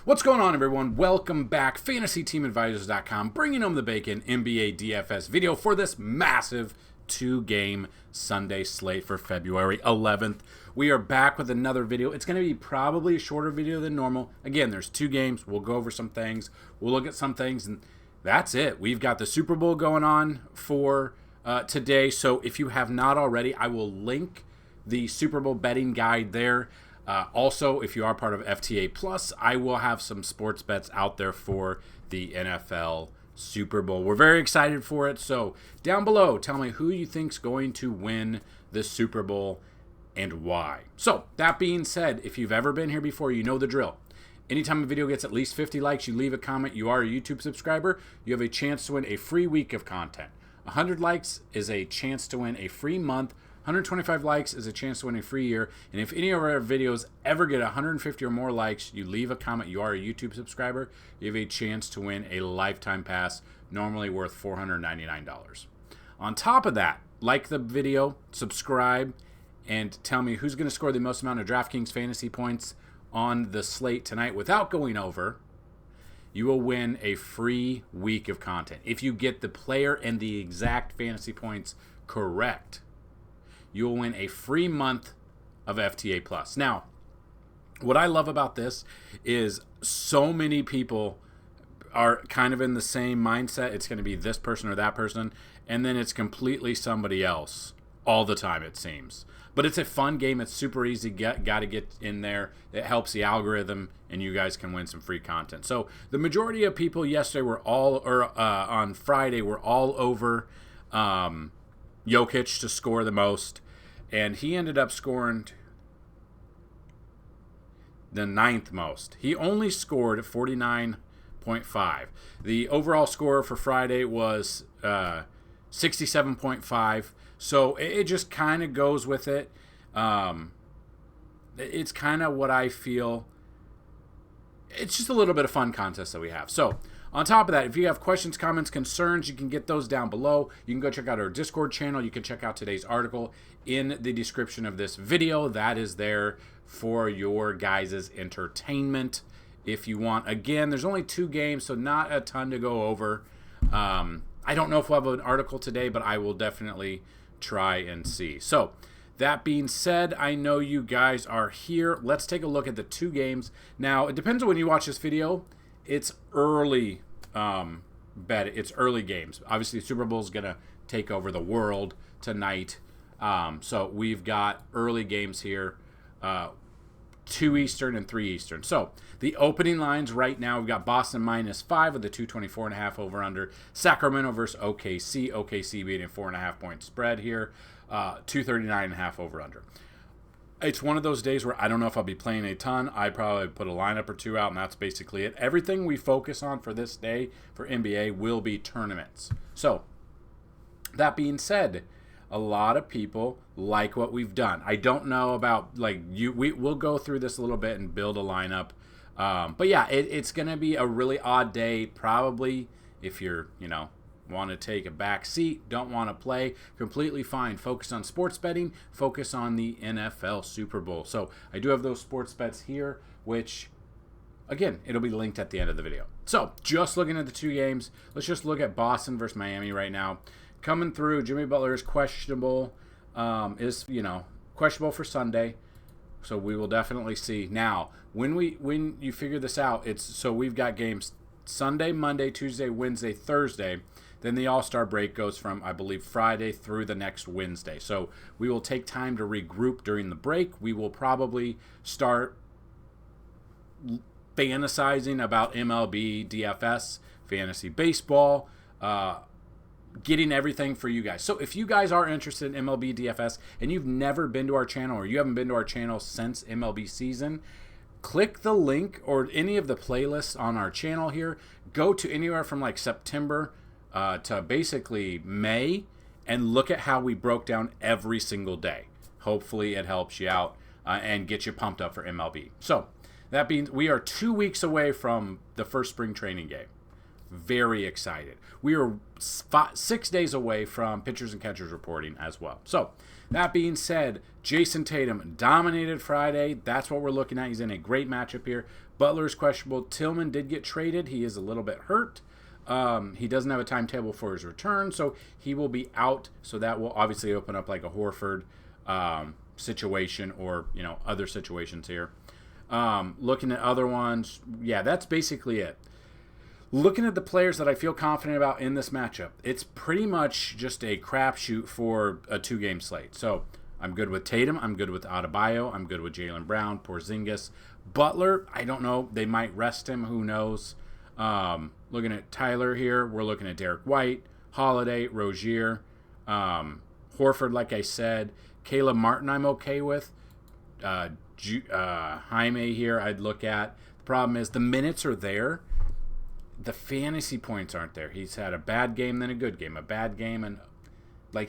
What's going on, everyone? Welcome back. FantasyTeamAdvisors.com, bringing home the bacon NBA DFS video for this massive two-game Sunday slate for February 11th. We are back with another video. It's going to be probably a shorter video than normal. Again, there's two games. We'll go over some things. We'll look at some things, and that's it. We've got the Super Bowl going on for today. So if you have not already, I will link the Super Bowl betting guide there. Also, if you are part of FTA Plus, I will have some sports bets out there for the NFL Super Bowl. We're very excited for it. So down below, tell me who you think's going to win the Super Bowl and why. So that being said, if you've ever been here before, you know the drill. Anytime a video gets at least 50 likes, you leave a comment, you are a YouTube subscriber, you have a chance to win a free week of content. 100 likes is a chance to win a free month. 125 likes is a chance to win a free year. And if any of our videos ever get 150 or more likes, you leave a comment, you are a YouTube subscriber, you have a chance to win a lifetime pass, normally worth $499. On top of that, like the video, subscribe, and tell me who's going to score the most amount of DraftKings fantasy points on the slate tonight without going over. You will win a free week of content. If you get the player and the exact fantasy points correct, you'll win a free month of FTA Plus. Now, what I love about this is so many people are kind of in the same mindset. It's going to be this person or that person, and then it's completely somebody else all the time, it seems. But it's a fun game. It's super easy. Got to get in there. It helps the algorithm, and you guys can win some free content. So the majority of people yesterday were on Friday were all over Jokic to score the most. And he ended up scoring the ninth most. He only scored 49.5. The overall score for Friday was 67.5. So it just kind of goes with it. It's kind of what I feel. It's just a little bit of fun contest that we have. So on top of that, if you have questions, comments, concerns, you can get those down below. You can go check out our Discord channel. You can check out today's article in the description of this video. That is there for your guys' entertainment if you want. Again, there's only two games, so not a ton to go over. I don't know if we'll have an article today, but I will definitely try and see. So that being said, I know you guys are here. Let's take a look at the two games. Now, it depends on when you watch this video. It's early it's early games. Obviously, the Super Bowl is going to take over the world tonight. So we've got early games here, 2 Eastern and 3 Eastern. So the opening lines right now, we've got Boston -5 with the 224.5 over under. Sacramento versus OKC. OKC being a 4.5 point spread here. 239.5 over under. It's one of those days where I don't know if I'll be playing a ton. I probably put a lineup or two out, and that's basically it. Everything we focus on for this day for NBA will be tournaments. So, that being said, a lot of people like what we've done. I don't know about, we'll go through this a little bit and build a lineup. But yeah, it's going to be a really odd day, probably, if you're, want to take a back seat, don't want to play, completely fine. Focus on sports betting, focus on the NFL Super Bowl. So I do have those sports bets here, which, again, it'll be linked at the end of the video. So just looking at the two games, let's just look at Boston versus Miami right now. Coming through, Jimmy Butler is questionable, questionable for Sunday. So we will definitely see. Now, when you figure this out, so we've got games Sunday, Monday, Tuesday, Wednesday, Thursday. Then the All-Star break goes from, I believe, Friday through the next Wednesday. So we will take time to regroup during the break. We will probably start fantasizing about MLB, DFS, fantasy baseball, getting everything for you guys. So if you guys are interested in MLB, DFS, and you've never been to our channel or you haven't been to our channel since MLB season, click the link or any of the playlists on our channel here. Go to anywhere from like September to basically May and look at how we broke down every single day. Hopefully it helps you out and get you pumped up for MLB. So that means we are 2 weeks away from the first spring training game. very excited. We are 6 days away from pitchers and catchers reporting as well. So, that being said, Jason Tatum dominated Friday. That's what we're looking at. He's in a great matchup here. Butler's questionable. Tillman did get traded. He is a little bit hurt. He doesn't have a timetable for his return, so he will be out. So that will obviously open up like a Horford situation or, other situations here. Looking at other ones, yeah, that's basically it. Looking at the players that I feel confident about in this matchup, it's pretty much just a crapshoot for a 2-game slate. So I'm good with Tatum. I'm good with Adebayo. I'm good with Jaylen Brown, Porzingis. Butler, I don't know. They might rest him. Who knows? Looking at Tyler here, we're looking at Derek White, Holiday, Rozier, Horford, like I said. Caleb Martin I'm okay with. Jaime here I'd look at. The problem is the minutes are there. The fantasy points aren't there. He's had a bad game, then a good game, a bad game, and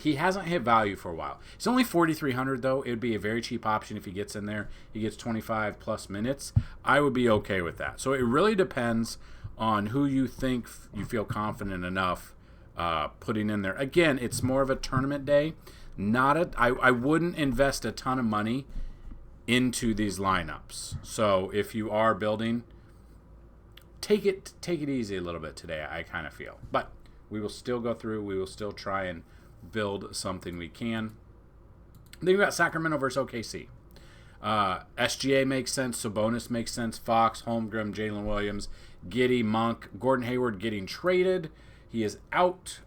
he hasn't hit value for a while. It's only 4,300 though. It would be a very cheap option if he gets in there. He gets 25 plus minutes. I would be okay with that. So it really depends on who you think you feel confident enough putting in there. Again, it's more of a tournament day. I wouldn't invest a ton of money into these lineups. So if you are building, take it easy a little bit today, I kind of feel. But we will still go through. We will still try and build something we can. Then you got Sacramento versus OKC. SGA makes sense. Sabonis makes sense. Fox, Holmgren, Jalen Williams, Giddey, Monk, Gordon Hayward getting traded. He is out.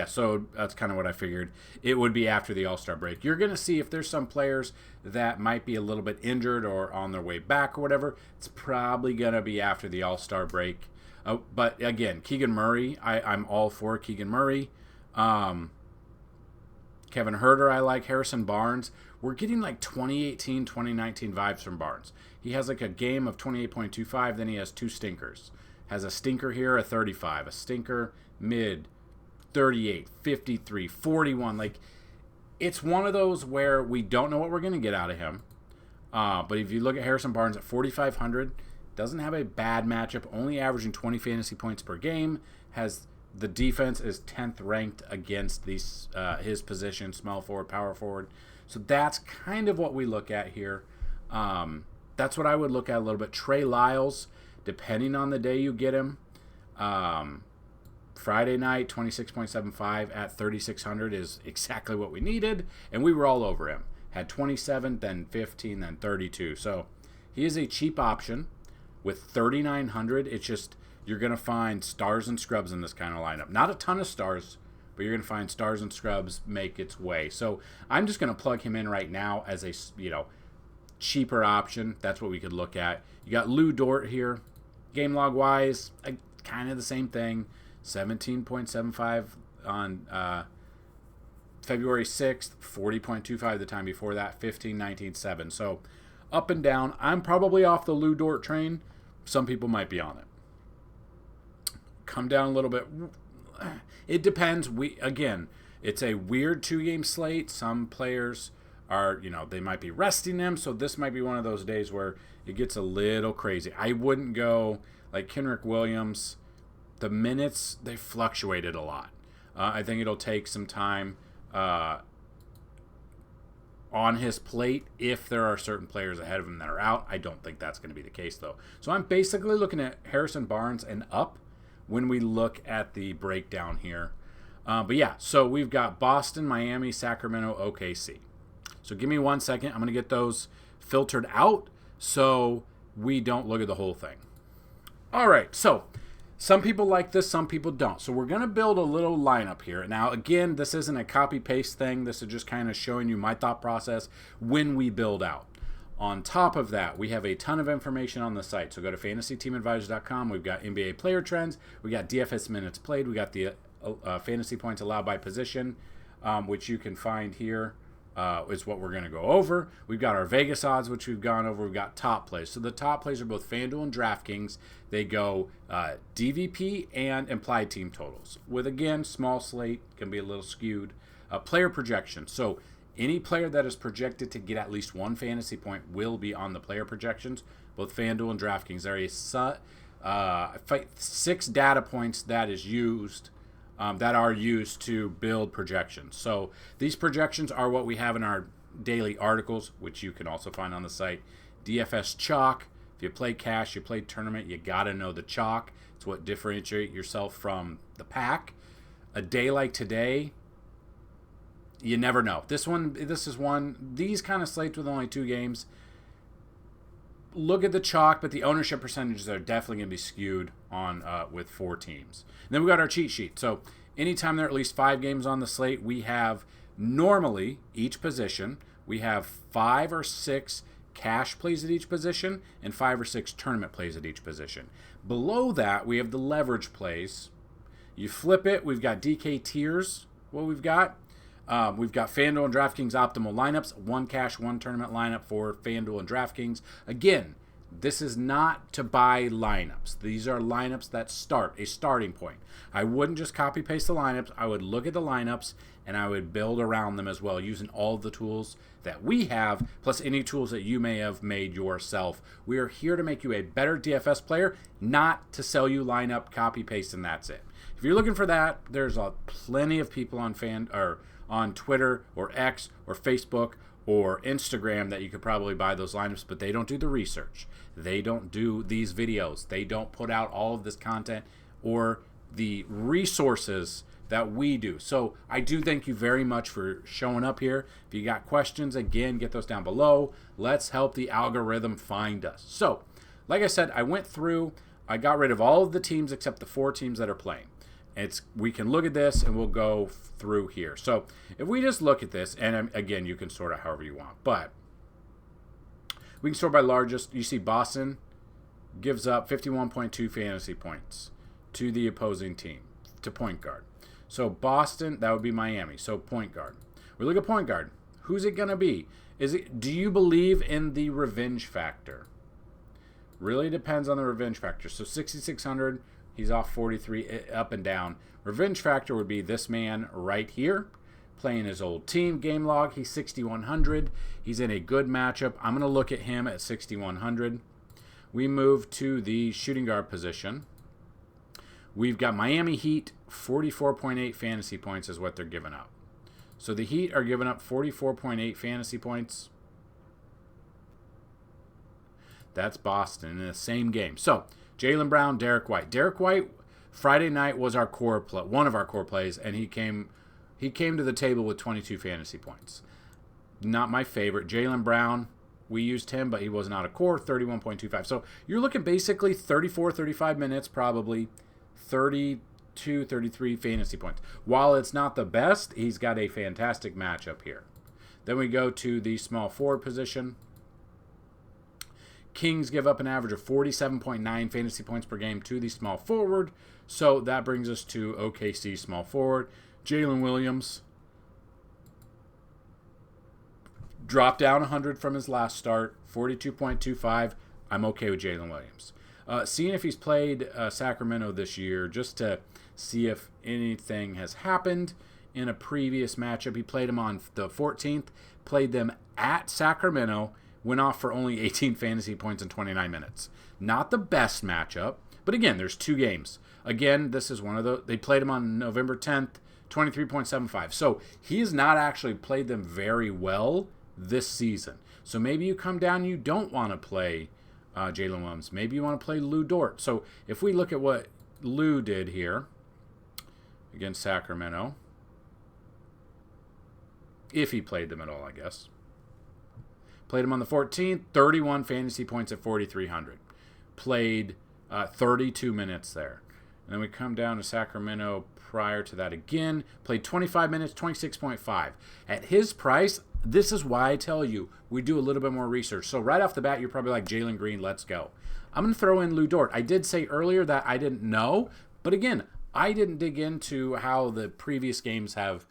So that's kind of what I figured. It would be after the All-Star break. You're going to see if there's some players that might be a little bit injured or on their way back or whatever. It's probably going to be after the All-Star break. But again, Keegan Murray, I'm all for Keegan Murray. Kevin Huerter, I like. Harrison Barnes. We're getting like 2018, 2019 vibes from Barnes. He has like a game of 28.25, then he has 2 stinkers. Has a stinker here, a 35. A stinker, mid, 38, 53, 41. It's one of those where we don't know what we're going to get out of him. But if you look at Harrison Barnes at 4,500, doesn't have a bad matchup, only averaging 20 fantasy points per game. The defense is 10th ranked against his position, small forward, power forward. So that's kind of what we look at here. That's what I would look at a little bit. Trey Lyles, depending on the day you get him. Friday night, 26.75 at 3,600 is exactly what we needed, and we were all over him. Had 27, then 15, then 32. So he is a cheap option with 3,900. It's just you're going to find stars and scrubs in this kind of lineup. Not a ton of stars, but you're going to find stars and scrubs make its way. So I'm just going to plug him in right now as a cheaper option. That's what we could look at. You got Lou Dort here. Game log wise, kind of the same thing. 17.75 on February 6th, 40.25 the time before that, 15, 19, 7. So up and down. I'm probably off the Lou Dort train. Some people might be on it. Come down a little bit. It depends. It's a weird 2-game slate. Some players are, they might be resting them. So this might be one of those days where it gets a little crazy. I wouldn't go like Kenrich Williams. The minutes, they fluctuated a lot. I think it'll take some time on his plate if there are certain players ahead of him that are out. I don't think that's going to be the case, though. So I'm basically looking at Harrison Barnes and up when we look at the breakdown here. So we've got Boston, Miami, Sacramento, OKC. So give me 1 second. I'm going to get those filtered out so we don't look at the whole thing. All right, so some people like this, some people don't. So we're going to build a little lineup here. Now, again, this isn't a copy-paste thing. This is just kind of showing you my thought process when we build out. On top of that, we have a ton of information on the site. So go to FantasyTeamAdvisors.com. We've got NBA player trends. We got DFS minutes played. We got the fantasy points allowed by position, which you can find here. Is what we're going to go over. We've got our Vegas odds, which we've gone over. We've got top plays. So the top plays are both Fanduel and DraftKings. They go DVP and implied team totals. With, again, small slate, can be a little skewed. Player projection. So any player that is projected to get at least 1 fantasy point will be on the player projections. Both Fanduel and DraftKings. They're 6 data points that are used to build projections. So these projections are what we have in our daily articles, which you can also find on the site. DFS chalk. If you play cash, you play tournament, you got to know the chalk. It's what differentiates yourself from the pack. A day like today, you never know. These kind of slates with only 2 games. Look at the chalk, but the ownership percentages are definitely going to be skewed on with 4 teams. And then we got our cheat sheet. So anytime there are at least 5 games on the slate, we have normally each position, we have 5 or 6 cash plays at each position and 5 or 6 tournament plays at each position. Below that, we have the leverage plays. You flip it, we've got DK tiers. We've got Fanduel and DraftKings optimal lineups, 1 cash, 1 tournament lineup for Fanduel and DraftKings. Again, this is not to buy lineups. These are lineups that start, a starting point. I wouldn't just copy paste the lineups. I would look at the lineups and I would build around them as well using all of the tools that we have, plus any tools that you may have made yourself. We are here to make you a better DFS player, not to sell you lineup, copy paste, and that's it. If you're looking for that, there's plenty of people on Twitter or X or Facebook or Instagram that you could probably buy those lineups, but they don't do the research. They don't do these videos. They don't put out all of this content or the resources that we do. So I do thank you very much for showing up here. If you got questions, again, get those down below. Let's help the algorithm find us. So, like I said, I got rid of all of the teams except the 4 teams that are playing. We can look at this and we'll go through here. So if we just look at this, and again, you can sort it however you want, but we can sort by largest. You see Boston gives up 51.2 fantasy points to the opposing team, to point guard. So Boston, that would be Miami. So point guard. We look at point guard. Who's it going to be? Do you believe in the revenge factor? Really depends on the revenge factor. So 6,600, he's off 43 up and down. Revenge factor would be this man right here, playing his old team. Game log, he's 6,100. He's in a good matchup. I'm going to look at him at 6,100. We move to the shooting guard position. We've got Miami Heat, 44.8 fantasy points is what they're giving up. So the Heat are giving up 44.8 fantasy points. That's Boston in the same game. So Jaylen Brown, Derek White. Derek White, Friday night was our one of our core plays, and he came to the table with 22 fantasy points. Not my favorite. Jaylen Brown, we used him, but he was not a core, 31.25. So you're looking basically 34, 35 minutes, probably 32, 33 fantasy points. While it's not the best, he's got a fantastic matchup here. Then we go to the small forward position. Kings give up an average of 47.9 fantasy points per game to the small forward. So that brings us to OKC small forward. Jalen Williams dropped down 100 from his last start, 42.25. I'm okay with Jalen Williams. Seeing if he's played Sacramento this year, just to see if anything has happened in a previous matchup. He played them on the 14th, played them at Sacramento, went off for only 18 fantasy points in 29 minutes. Not the best matchup, but again, there's 2 games. Again, this is one of the, they played him on November 10th, 23.75. So he has not actually played them very well this season. So maybe you come down, you don't want to play Jalen Williams. Maybe you want to play Lou Dort. So if we look at what Lou did here against Sacramento, if he played them at all, I guess. Played him on the 14th, 31 fantasy points at 4,300. Played 32 minutes there. And then we come down to Sacramento prior to that again. Played 25 minutes, 26.5. At his price, this is why I tell you, we do a little bit more research. So right off the bat, you're probably like, Jalen Green, let's go. I'm going to throw in Lou Dort. I did say earlier that I didn't know. But again, I didn't dig into how the previous games have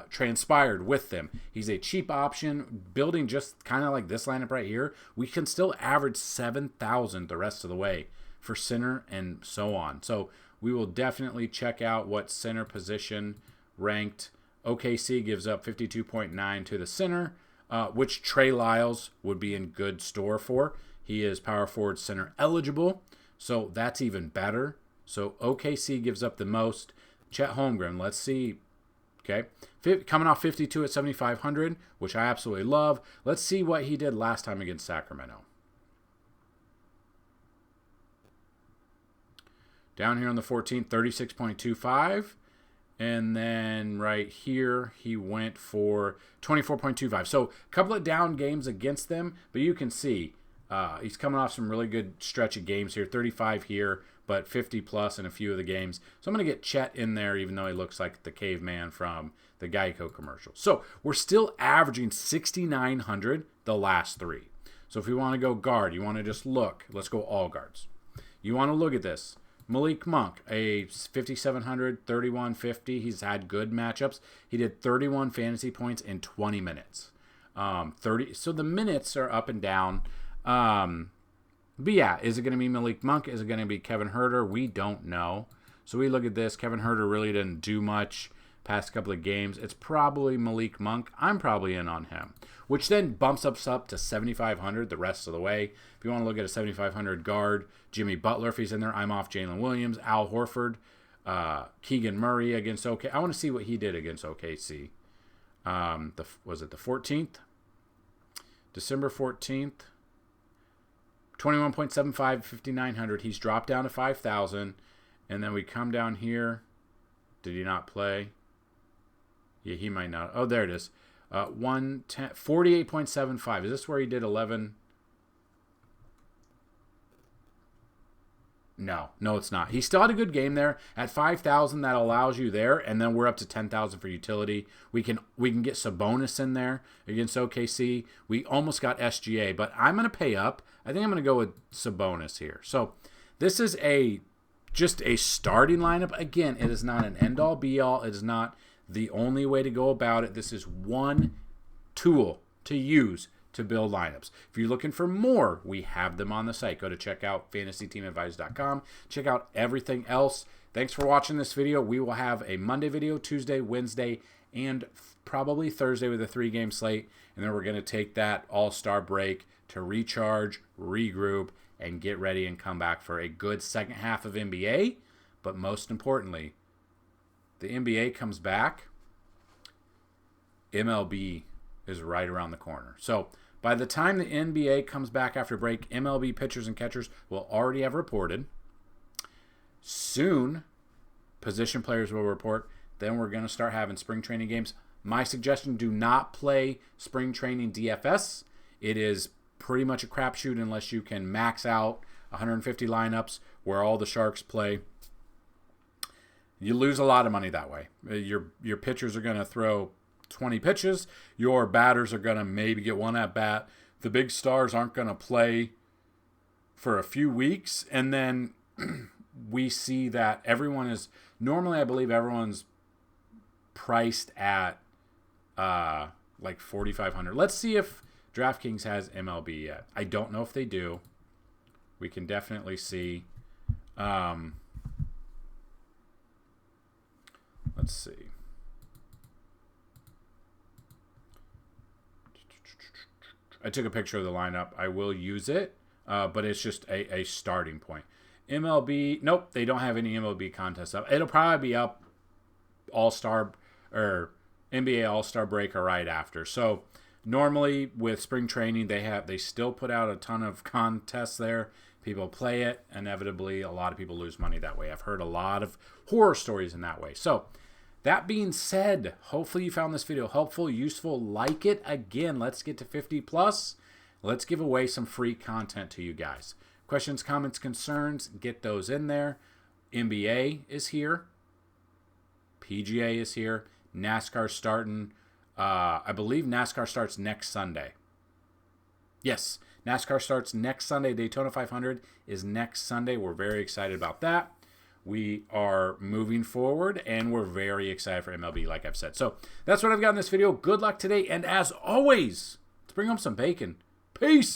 transpired with them. He's a cheap option, building just kind of like this lineup right here. We can still average 7,000 the rest of the way for center and so on. So we will definitely check out what center position ranked. OKC gives up 52.9 to the center, which Trey Lyles would be in good store for. He is power forward center eligible. So that's even better. So OKC gives up the most. Chet Holmgren, let's see. Okay, coming off 52 at 7,500, which I absolutely love. Let's see what he did last time against Sacramento. Down here on the 14th, 36.25. And then right here, he went for 24.25. So a couple of down games against them, but you can see he's coming off some really good stretch of games here. 35 here, but 50 plus in a few of the games. So I'm going to get Chet in there, even though he looks like the caveman from the Geico commercial. So we're still averaging 6,900 the last three. So if you want to go guard, you want to just look. Let's go all guards. You want to look at this. Malik Monk, a 5,700, 3150. He's had good matchups. He did 31 fantasy points in 20 minutes. 30. So the minutes are up and down. But yeah, is it going to be Malik Monk? Is it going to be Kevin Huerter? We don't know. So we look at this. Kevin Huerter really didn't do much past couple of games. It's probably Malik Monk. I'm probably in on him, which then bumps us up to 7,500 the rest of the way. If you want to look at a 7,500 guard, Jimmy Butler, if he's in there, I'm off Jalen Williams, Al Horford, Keegan Murray against OK. I want to see what he did against OKC. Was it the 14th? December 14th. 21.75, 5,900. He's dropped down to 5,000. And then we come down here. Did he not play? Yeah, he might not. Oh, there it is. 48.75. Is this where he did 11? No, it's not. He still had a good game there. At 5,000, that allows you there, and then we're up to 10,000 for utility. We can get Sabonis in there against OKC. We almost got SGA, but I'm going to pay up. I think I'm going to go with Sabonis here. So this is just a starting lineup. Again, it is not an end-all, be-all. It is not the only way to go about it. This is one tool to use to build lineups. If you're looking for more, we have them on the site. Go to check out FantasyTeamAdvisors.com. Check out everything else. Thanks for watching this video. We will have a Monday video, Tuesday, Wednesday, and probably Thursday with a 3-game slate. And then we're going to take that all-star break to recharge, regroup, and get ready and come back for a good second half of NBA. But most importantly, the NBA comes back. MLB is right around the corner. So by the time the NBA comes back after break, MLB pitchers and catchers will already have reported. Soon, position players will report. Then we're going to start having spring training games. My suggestion, do not play spring training DFS. It is pretty much a crapshoot unless you can max out 150 lineups where all the Sharks play. You lose a lot of money that way. Your pitchers are going to throw 20 pitches. Your batters are going to maybe get one at bat. The big stars aren't going to play for a few weeks. And then we see that everyone is, normally I believe everyone's priced at like 4,500. Let's see if DraftKings has MLB yet. I don't know if they do. We can definitely see. Let's see. I took a picture of the lineup. I will use it, but it's just a starting point. MLB, nope, they don't have any MLB contests up. It'll probably be up All-Star or NBA All-Star break or right after. So normally with spring training, they still put out a ton of contests there. People play it. Inevitably, a lot of people lose money that way. I've heard a lot of horror stories in that way. So that being said, hopefully you found this video helpful, useful. Like it. Again, let's get to 50 plus. Let's give away some free content to you guys. Questions, comments, concerns, get those in there. NBA is here. PGA is here. NASCAR starting. I believe NASCAR starts next Sunday. Yes, NASCAR starts next Sunday. Daytona 500 is next Sunday. We're very excited about that. We are moving forward, and we're very excited for MLB, like I've said. So that's what I've got in this video. Good luck today, and as always, let's bring home some bacon. Peace!